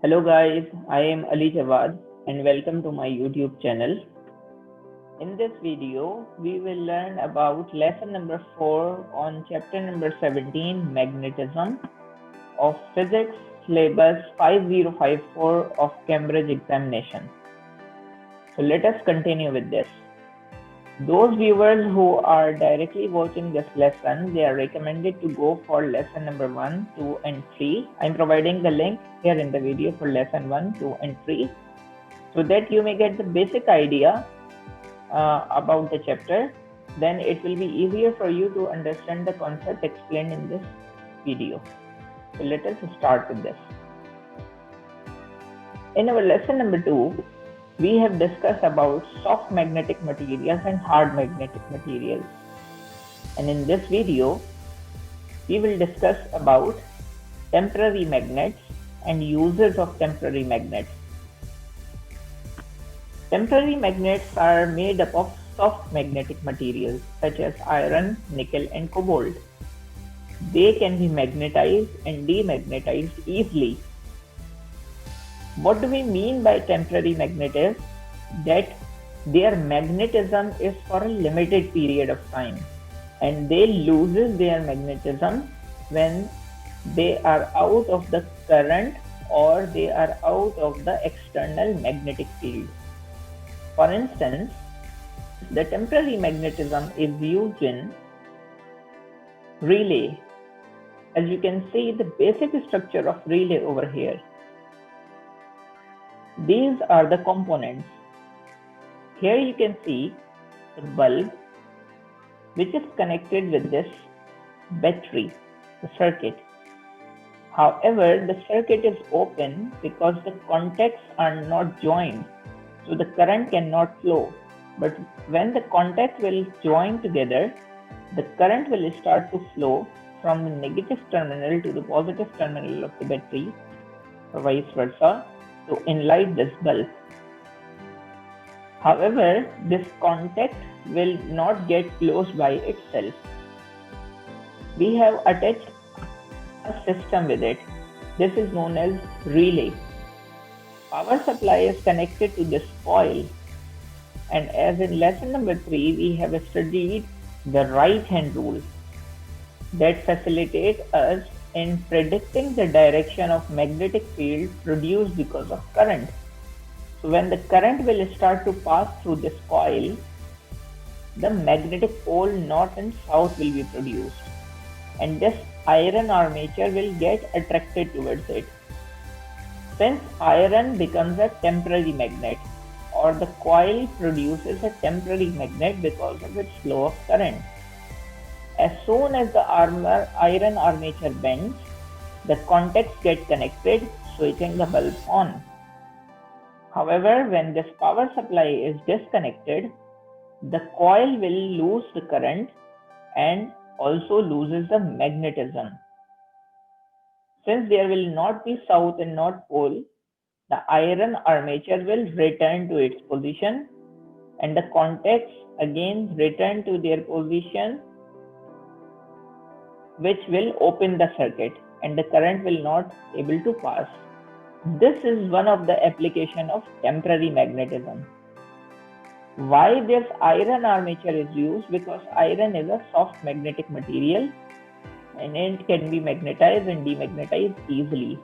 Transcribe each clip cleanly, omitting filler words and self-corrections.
Hello guys, I am Ali Jawad and welcome to my YouTube channel. In this video, we will learn about lesson number 4 on chapter number 17 Magnetism of Physics syllabus 5054 of Cambridge examination. So let us continue with this. Those viewers who are directly watching this lesson, they are recommended to go for lesson number 1, 2 and 3. I am providing the link here in the video for lesson 1, 2 and 3 so that you may get the basic idea about the chapter. Then it will be easier for you to understand the concept explained in this video. So let us start with this. In our lesson number 2, we have discussed about soft magnetic materials and hard magnetic materials. And in this video, we will discuss about temporary magnets and uses of temporary magnets. Temporary magnets are made up of soft magnetic materials such as iron, nickel and cobalt. They can be magnetized and demagnetized easily. What do we mean by temporary magnet is that their magnetism is for a limited period of time and they loses their magnetism when they are out of the current or they are out of the external magnetic field. For instance, the temporary magnetism is used in relay. As you can see the basic structure of relay over here. These are the components. Here you can see the bulb which is connected with this battery, the circuit. However, the circuit is open because the contacts are not joined, so the current cannot flow. But when the contacts will join together, the current will start to flow from the negative terminal to the positive terminal of the battery or vice versa, to enlight this bulb. However, this contact will not get closed by itself. We have attached a system with it. This is known as relay. Power supply is connected to this coil, and as in lesson number 3, we have studied the right hand rule that facilitates us in predicting the direction of magnetic field produced because of current. So when the current will start to pass through this coil, the magnetic pole north and south will be produced, and this iron armature will get attracted towards it. Since iron becomes a temporary magnet, or the coil produces a temporary magnet because of its flow of current. As soon as the iron armature bends, the contacts get connected, switching the bulb on. However, when this power supply is disconnected, the coil will lose the current and also loses the magnetism. Since there will not be south and north pole, the iron armature will return to its position and the contacts again return to their position, which will open the circuit and the current will not able to pass. This is one of the application of temporary magnetism. Why this iron armature is used? Because iron is a soft magnetic material and it can be magnetized and demagnetized easily.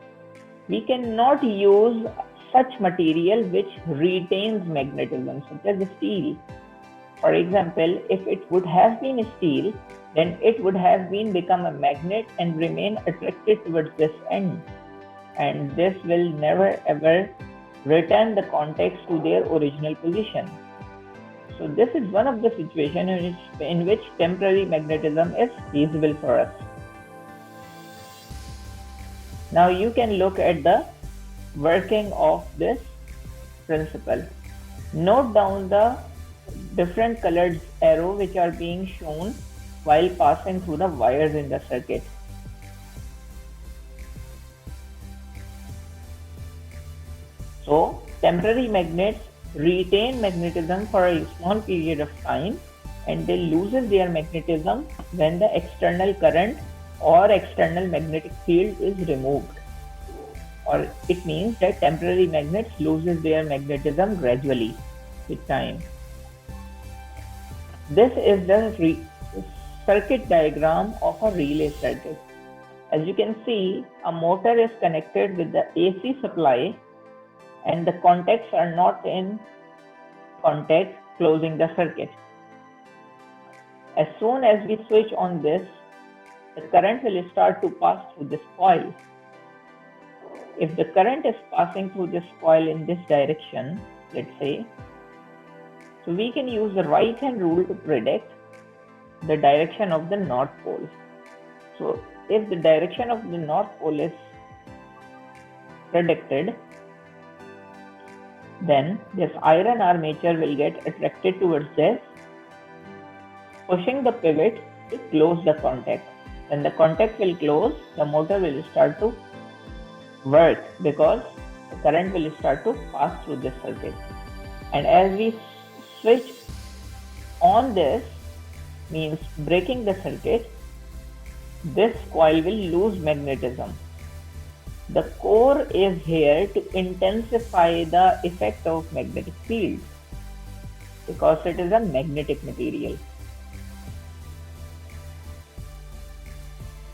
We cannot use such material which retains magnetism, such as steel. For example, if it would have been steel, then it would have become a magnet and remain attracted towards this end. And this will never ever return the contacts to their original position. So this is one of the situations in which temporary magnetism is feasible for us. Now you can look at the working of this principle. Note down the different colored arrow which are being shown while passing through the wires in the circuit. So temporary magnets retain magnetism for a small period of time and they loses their magnetism when the external current or external magnetic field is removed. or it means that temporary magnets loses their magnetism gradually with time. This is the circuit diagram of a relay circuit. As you can see, a motor is connected with the AC supply and the contacts are not in contact, closing the circuit. As soon as we switch on this, the current will start to pass through this coil. If the current is passing through this coil in this direction, let's say, so we can use the right hand rule to predict the direction of the North Pole. So if the direction of the North Pole is predicted, then this iron armature will get attracted towards this, pushing the pivot to close the contact. When the contact will close, the motor will start to work because the current will start to pass through this circuit. And as we switch on this, means breaking the circuit, this coil will lose magnetism. The core is here to intensify the effect of magnetic field because it is a magnetic material.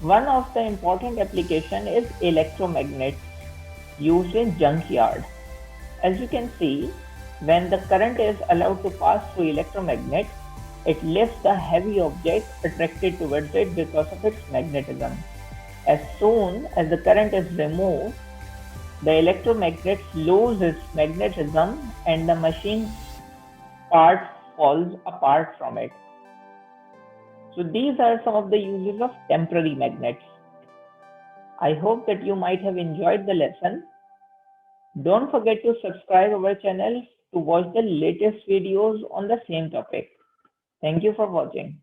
One of the important application is electromagnets used in junkyard. As you can see, when the current is allowed to pass through electromagnet, it lifts the heavy object attracted towards it because of its magnetism. As soon as the current is removed, the electromagnet loses magnetism and the machine part falls apart from it. So these are some of the uses of temporary magnets. I hope that you might have enjoyed the lesson. Don't forget to subscribe our channel to watch the latest videos on the same topic. Thank you for watching.